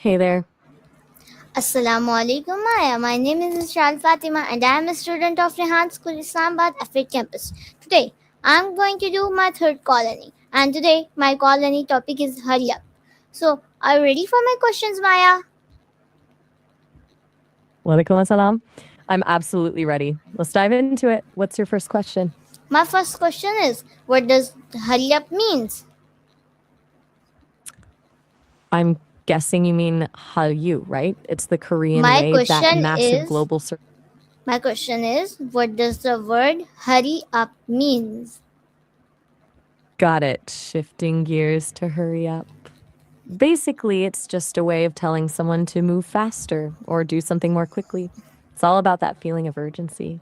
Hey there. Assalamu alaikum, Maya. My name is Ishal Fatima and I am a student of Rehan School Islamabad Afid campus. Today, I am going to do my third colony. And today, my colony topic is hurry up. So, are you ready for my questions, Maya? Walaikum assalam. I'm absolutely ready. Let's dive into it. What's your first question? My first question is, what does hurry up means? I'm guessing you mean Hallyu, right? It's the Korean My wave, that question massive is, global my question is, what does the word hurry up means? Got it. Shifting gears to hurry up. Basically, it's just a way of telling someone to move faster or do something more quickly. It's all about that feeling of urgency.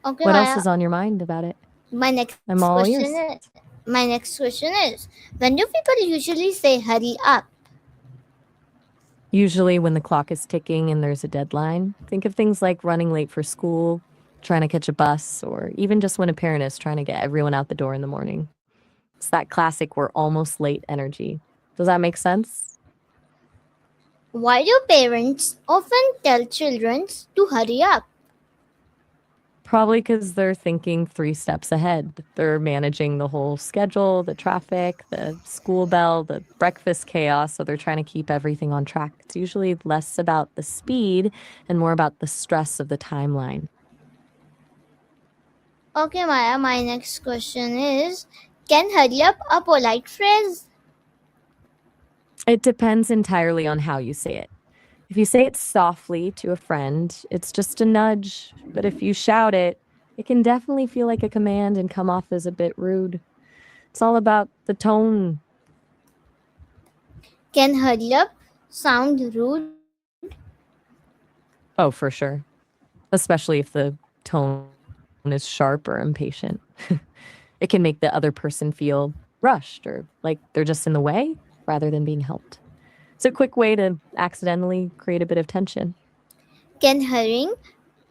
Okay, What else Maya. is on your mind about it? My next I'm all question ears. is, when do people usually say hurry up? Usually, when the clock is ticking and there's a deadline, think of things like running late for school, trying to catch a bus, or even just when a parent is trying to get everyone out the door in the morning. It's that classic we're almost late energy. Does that make sense? Why do parents often tell children to hurry up? Probably because they're thinking 3 steps ahead. They're managing the whole schedule, the traffic, the school bell, the breakfast chaos. So they're trying to keep everything on track. It's usually less about the speed and more about the stress of the timeline. Okay, Maya, my next question is, can hurry up a polite phrase? It depends entirely on how you say it. If you say it softly to a friend, it's just a nudge. But if you shout it, it can definitely feel like a command and come off as a bit rude. It's all about the tone. Can hurry up sound rude? Oh, for sure. Especially if the tone is sharp or impatient. It can make the other person feel rushed or like they're just in the way rather than being helped. It's a quick way to accidentally create a bit of tension. Can hurrying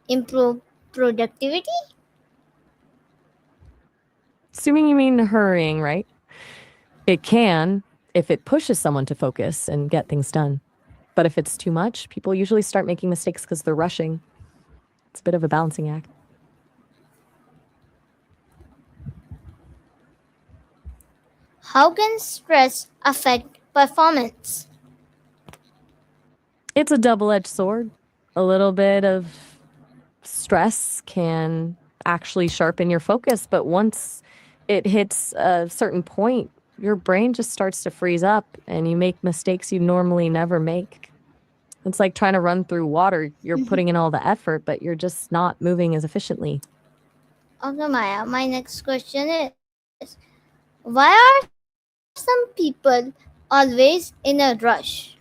improve productivity? Assuming you mean hurrying, right? It can if it pushes someone to focus and get things done. But if it's too much, people usually start making mistakes because they're rushing. It's a bit of a balancing act. How can stress affect performance? It's a double edged sword. A little bit of stress can actually sharpen your focus, but once it hits a certain point, your brain just starts to freeze up and you make mistakes you normally never make. It's like trying to run through water. You're putting in all the effort, but you're just not moving as efficiently. Okay, Maya, my next question is, why are some people always in a rush?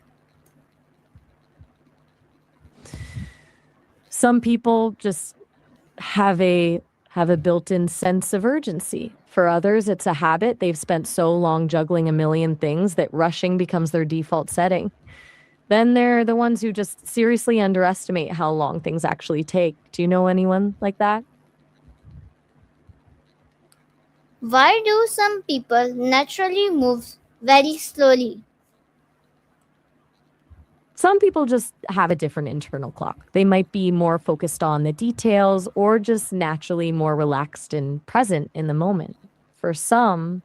Some people just have a built-in sense of urgency. For others, it's a habit. They've spent so long juggling a million things that rushing becomes their default setting. Then there are the ones who just seriously underestimate how long things actually take. Do you know anyone like that? Why do some people naturally move very slowly? Some people just have a different internal clock. They might be more focused on the details or just naturally more relaxed and present in the moment. For some,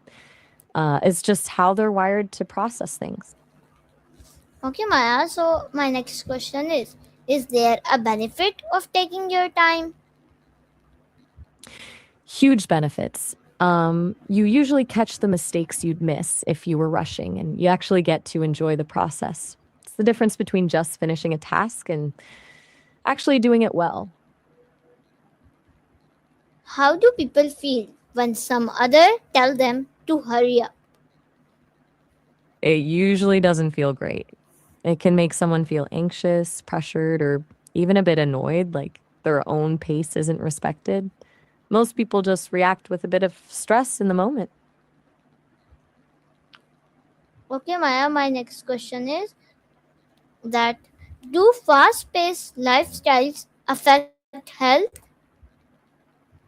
it's just how they're wired to process things. Okay, Maya, so my next question is there a benefit of taking your time? Huge benefits. You usually catch the mistakes you'd miss if you were rushing, and you actually get to enjoy the process. It's the difference between just finishing a task and actually doing it well. How do people feel when some other tell them to hurry up? It usually doesn't feel great. It can make someone feel anxious, pressured, or even a bit annoyed, like their own pace isn't respected. Most people just react with a bit of stress in the moment. Okay, Maya, my next question is that do fast-paced lifestyles affect health?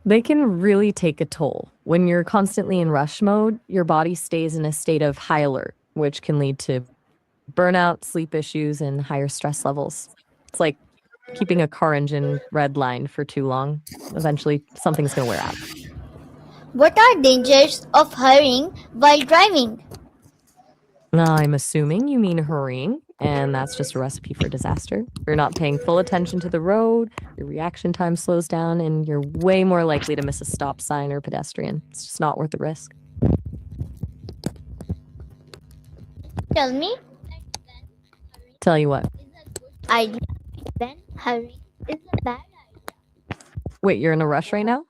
They can really take a toll. When you're constantly in rush mode, your body stays in a state of high alert, which can lead to Burnout, sleep issues, and higher stress levels. It's like keeping a car engine redlined for too long. Eventually, something's going to wear out. What are dangers of hurrying while driving? Now, I'm assuming you mean hurrying, and that's just a recipe for disaster. You're not paying full attention to the road, your reaction time slows down, and you're way more likely to miss a stop sign or pedestrian. It's just not worth the risk. Tell me Tell you what, idea when hurrying is a bad idea. wait, you're in a rush right now?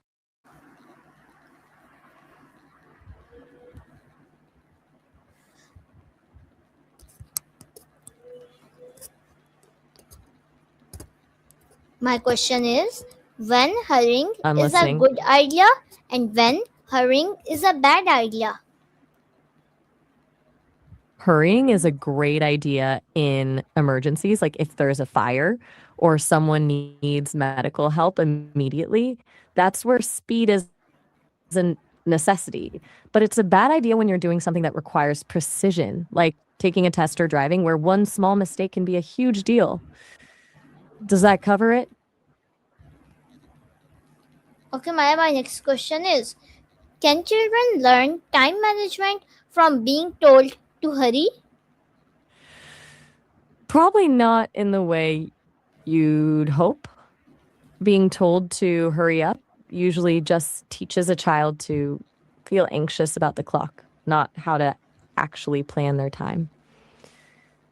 My question is when hurrying I'm is a listening. good idea and when hurrying is a bad idea. Hurrying is a great idea in emergencies, like if there's a fire or someone needs medical help immediately. That's where speed is a necessity. But it's a bad idea when you're doing something that requires precision, like taking a test or driving, where one small mistake can be a huge deal. Does that cover it? Okay, Maya, my next question is can children learn time management from being told to hurry? Probably not in the way you'd hope. Being told to hurry up usually just teaches a child to feel anxious about the clock, not how to actually plan their time.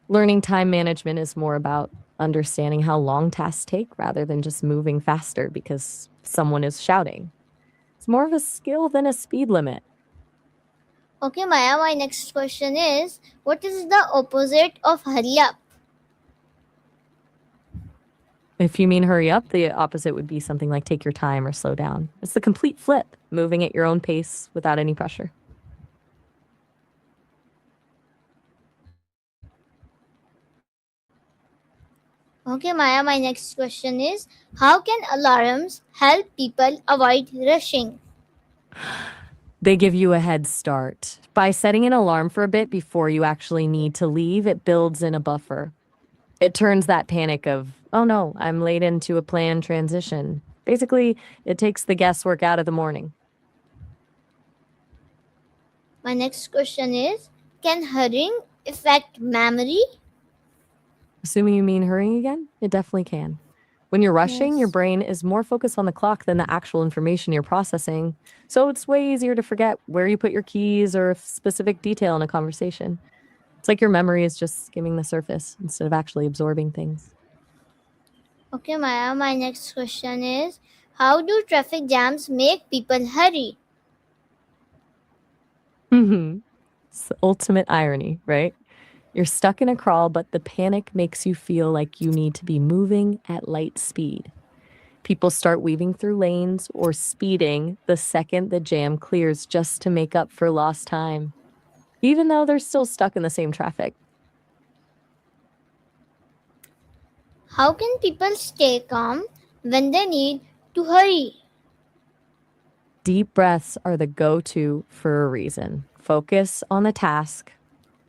Learning time management is more about understanding how long tasks take rather than just moving faster because someone is shouting. It's more of a skill than a speed limit. Okay, Maya, my next question is what is the opposite of hurry up? If you mean hurry up, the opposite would be something like take your time or slow down. It's the complete flip, moving at your own pace without any pressure. Okay, Maya, my next question is how can alarms help people avoid rushing? They give you a head start. By setting an alarm for a bit before you actually need to leave, it builds in a buffer. It turns that panic of, oh no, I'm late into a planned transition. Basically, it takes the guesswork out of the morning. My next question is can hurrying affect memory? Assuming you mean hurrying again, it definitely can. When you're rushing, your Yes. brain is more focused on the clock than the actual information you're processing. So it's way easier to forget where you put your keys or a specific detail in a conversation. It's like your memory is just skimming the surface instead of actually absorbing things. Okay, Maya, my next question is how do traffic jams make people hurry? It's the ultimate irony, right? You're stuck in a crawl, but the panic makes you feel like you need to be moving at light speed. People start weaving through lanes or speeding the second the jam clears just to make up for lost time, even though they're still stuck in the same traffic. How can people stay calm when they need to hurry? Deep breaths are the go to for a reason. Focus on the task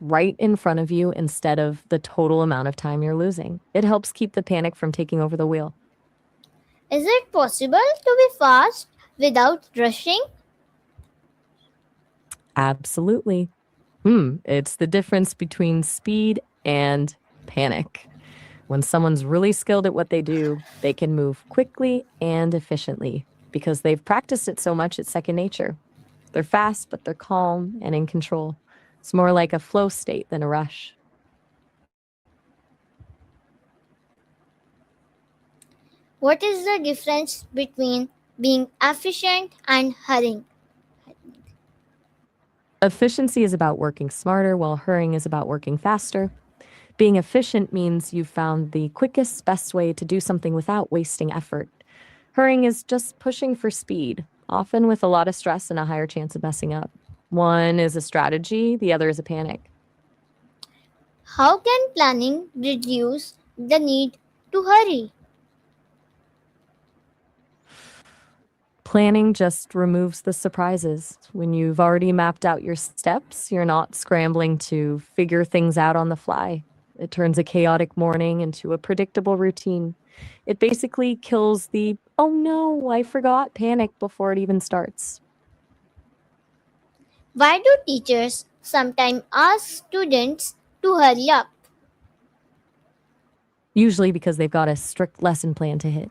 right in front of you instead of the total amount of time you're losing. It helps keep the panic from taking over the wheel. Is it possible to be fast without rushing? Absolutely. It's the difference between speed and panic. When someone's really skilled at what they do, they can move quickly and efficiently because they've practiced it so much it's second nature. They're fast, but they're calm and in control. It's more like a flow state than a rush. What is the difference between being efficient and hurrying? Efficiency is about working smarter, while hurrying is about working faster. Being efficient means you've found the quickest, best way to do something without wasting effort. Hurrying is just pushing for speed, often with a lot of stress and a higher chance of messing up. One is a strategy, the other is a panic. How can planning reduce the need to hurry? Planning just removes the surprises. When you've already mapped out your steps, you're not scrambling to figure things out on the fly. It turns a chaotic morning into a predictable routine. It basically kills the, oh no, I forgot panic before it even starts. Why do teachers sometimes ask students to hurry up? Usually because they've got a strict lesson plan to hit.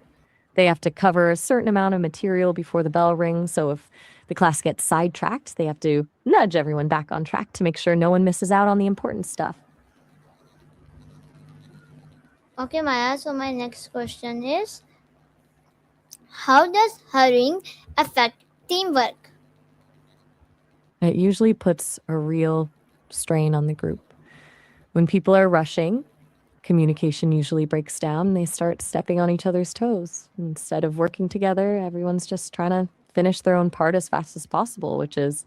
They have to cover a certain amount of material before the bell rings, so if the class gets sidetracked, they have to nudge everyone back on track to make sure no one misses out on the important stuff. Okay, Maya, so my next question is, how does hurrying affect teamwork? It usually puts a real strain on the group. When people are rushing, communication usually breaks down and they start stepping on each other's toes. Instead of working together, everyone's just trying to finish their own part as fast as possible, which is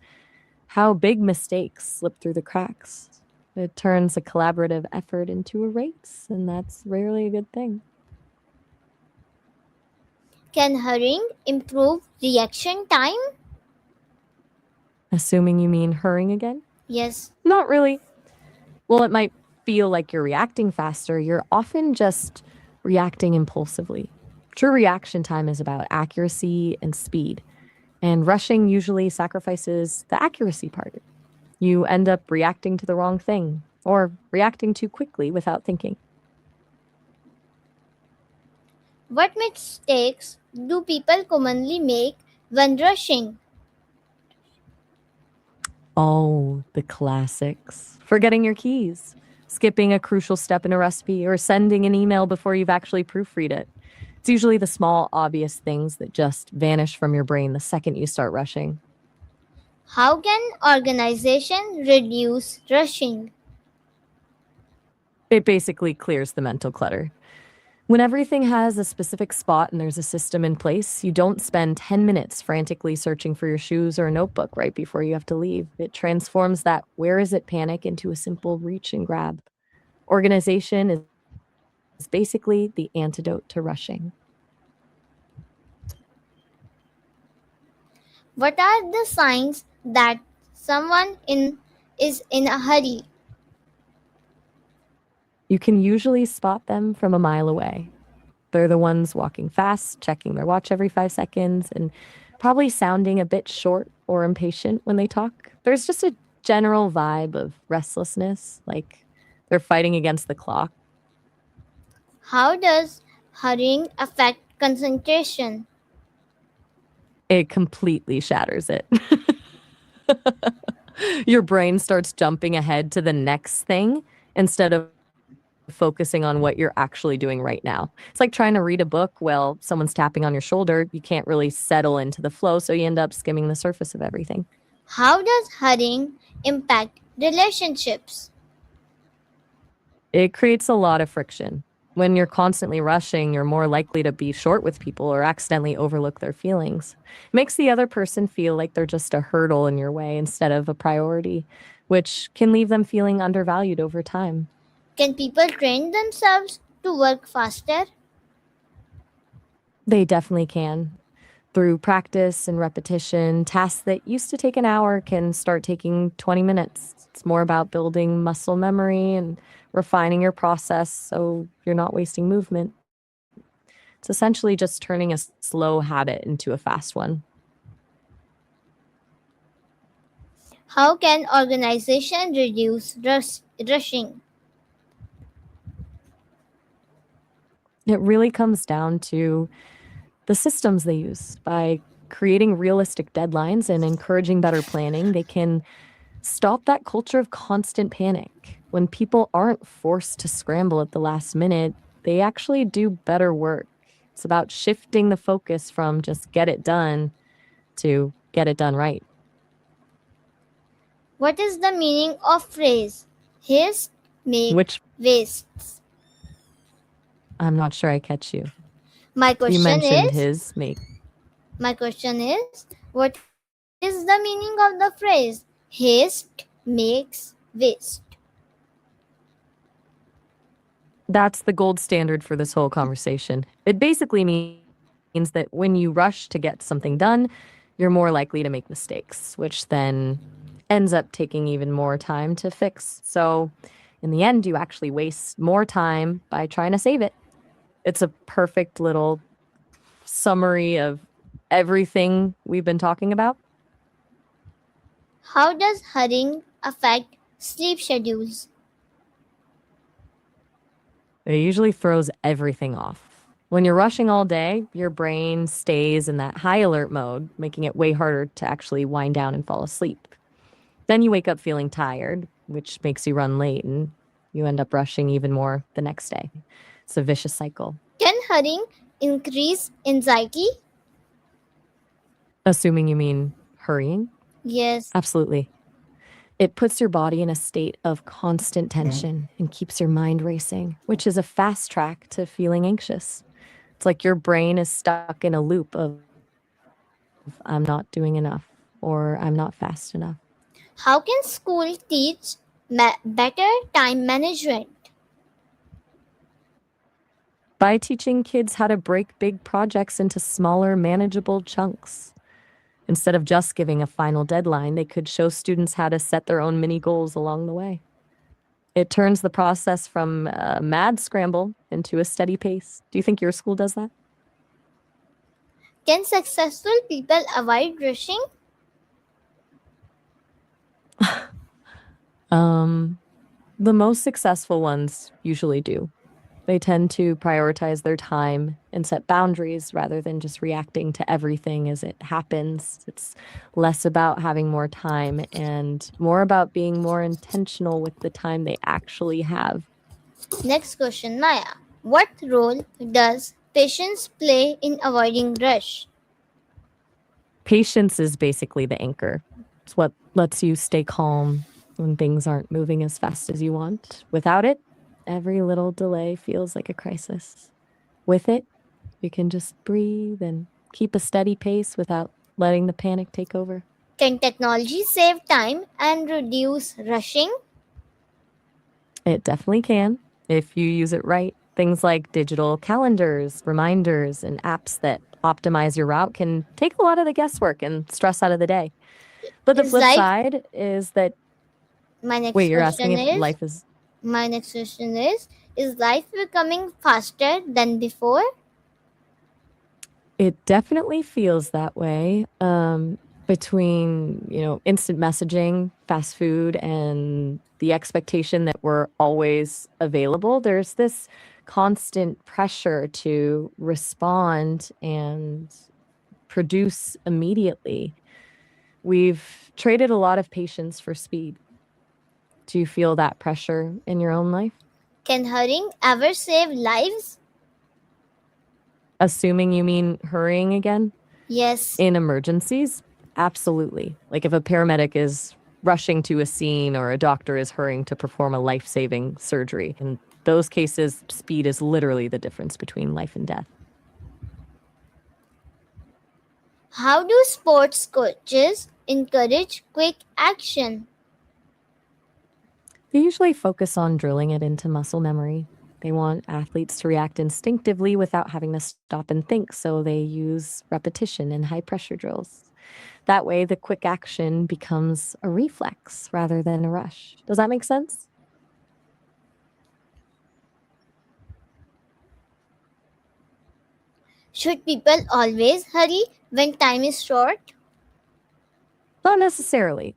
how big mistakes slip through the cracks. It turns a collaborative effort into a race, and that's rarely a good thing. Can hurrying improve reaction time? Assuming you mean hurrying again? Yes. Not really. Well, it might feel like you're reacting faster. You're often just reacting impulsively. True reaction time is about accuracy and speed, and rushing usually sacrifices the accuracy part. You end up reacting to the wrong thing or reacting too quickly without thinking. What mistakes do people commonly make when rushing? Oh, the classics. Forgetting your keys, skipping a crucial step in a recipe, or sending an email before you've actually proofread it. It's usually the small, obvious things that just vanish from your brain the second you start rushing. How can organization reduce rushing? It basically clears the mental clutter. When everything has a specific spot and there's a system in place, you don't spend 10 minutes frantically searching for your shoes or a notebook right before you have to leave. It transforms that where is it panic into a simple reach and grab. Organization is basically the antidote to rushing. What are the signs that is in a hurry? You can usually spot them from a mile away. They're the ones walking fast, checking their watch every 5 seconds, and probably sounding a bit short or impatient when they talk. There's just a general vibe of restlessness, like they're fighting against the clock. How does hurrying affect concentration? It completely shatters it. Your brain starts jumping ahead to the next thing instead of focusing on what you're actually doing right now. It's like trying to read a book while someone's tapping on your shoulder. You can't really settle into the flow, so you end up skimming the surface of everything. How does hurrying impact relationships? It creates a lot of friction. When you're constantly rushing, you're more likely to be short with people or accidentally overlook their feelings. It makes the other person feel like they're just a hurdle in your way instead of a priority, which can leave them feeling undervalued over time. Can people train themselves to work faster? They definitely can. Through practice and repetition, tasks that used to take an hour can start taking 20 minutes. It's more about building muscle memory and refining your process so you're not wasting movement. It's essentially just turning a slow habit into a fast one. How can organization reduce rushing? It really comes down to the systems they use. By creating realistic deadlines and encouraging better planning, they can stop that culture of constant panic. When people aren't forced to scramble at the last minute, they actually do better work. It's about shifting the focus from just get it done to get it done right. What is the meaning of phrase haste make Which wastes? I'm not sure I catch you. My You question mentioned is his make. my question is what is the meaning of the phrase haste makes waste? That's the gold standard for this whole conversation. It basically means means that when you rush to get something done, you're more likely to make mistakes, which then ends up taking even more time to fix. So, in the end, you actually waste more time by trying to save it. It's a perfect little summary of everything we've been talking about. How does hurrying affect sleep schedules? It usually throws everything off. When you're rushing all day, your brain stays in that high alert mode, making it way harder to actually wind down and fall asleep. Then you wake up feeling tired, which makes you run late and you end up rushing even more the next day. It's a vicious cycle. Can hurrying increase anxiety? Assuming you mean hurrying? Yes. Absolutely. It puts your body in a state of constant tension and keeps your mind racing, which is a fast track to feeling anxious. It's like your brain is stuck in a loop of I'm not doing enough or I'm not fast enough. How can school teach better time management? By teaching kids how to break big projects into smaller, manageable chunks. Instead of just giving a final deadline, they could show students how to set their own mini goals along the way. It turns the process from a mad scramble into a steady pace. Do you think your school does that? Can successful people avoid rushing? The most successful ones usually do. They tend to prioritize their time and set boundaries rather than just reacting to everything as it happens. It's less about having more time and more about being more intentional with the time they actually have. Next question, Maya. What role does patience play in avoiding rush? Patience is basically the anchor. It's what lets you stay calm when things aren't moving as fast as you want. Without it, every little delay feels like a crisis. With it, you can just breathe and keep a steady pace without letting the panic take over. Can technology save time and reduce rushing? It definitely can if you use it right. Things like digital calendars, reminders, and apps that optimize your route can take a lot of the guesswork and stress out of the day. But the Is flip life side is that, my next wait, you're asking question if is life is. my next question is life becoming faster than before? It definitely feels that way. Between, instant messaging, fast food, and the expectation that we're always available, there's this constant pressure to respond and produce immediately. We've traded a lot of patience for speed. Do you feel that pressure in your own life? Can hurrying ever save lives? Assuming you mean hurrying again? Yes. In emergencies, absolutely. Like if a paramedic is rushing to a scene or a doctor is hurrying to perform a life saving surgery. In those cases, speed is literally the difference between life and death. How do sports coaches encourage quick action? They usually focus on drilling it into muscle memory. They want athletes to react instinctively without having to stop and think, so they use repetition and high pressure drills. That way, the quick action becomes a reflex rather than a rush. Does that make sense? Should people always hurry when time is short? Not necessarily.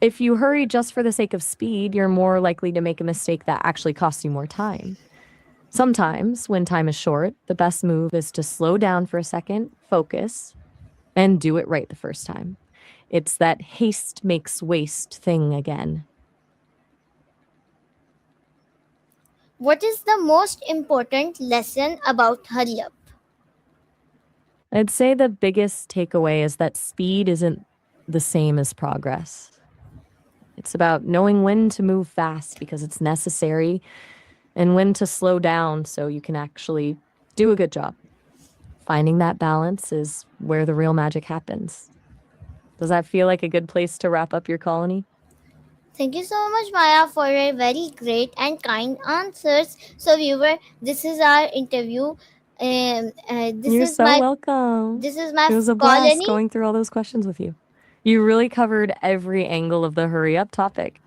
If you hurry just for the sake of speed, you're more likely to make a mistake that actually costs you more time. Sometimes, when time is short, the best move is to slow down for a second, focus, and do it right the first time. It's that haste makes waste thing again. What is the most important lesson about hurry up? I'd say the biggest takeaway is that speed isn't the same as progress. It's about knowing when to move fast because it's necessary and when to slow down so you can actually do a good job. Finding that balance is where the real magic happens. Does that feel like a good place to wrap up your colony? Thank you so much, Maya, for your very great and kind answers. So, viewer, this is our interview This You're is so my welcome. It was a blast colony. going through all those questions with you. You really covered every angle of the hurry up topic.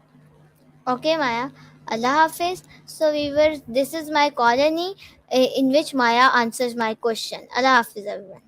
Okay, Maya. Allah Hafiz. So, viewers, this is my colony in which Maya answers my question. Allah Hafiz, everyone.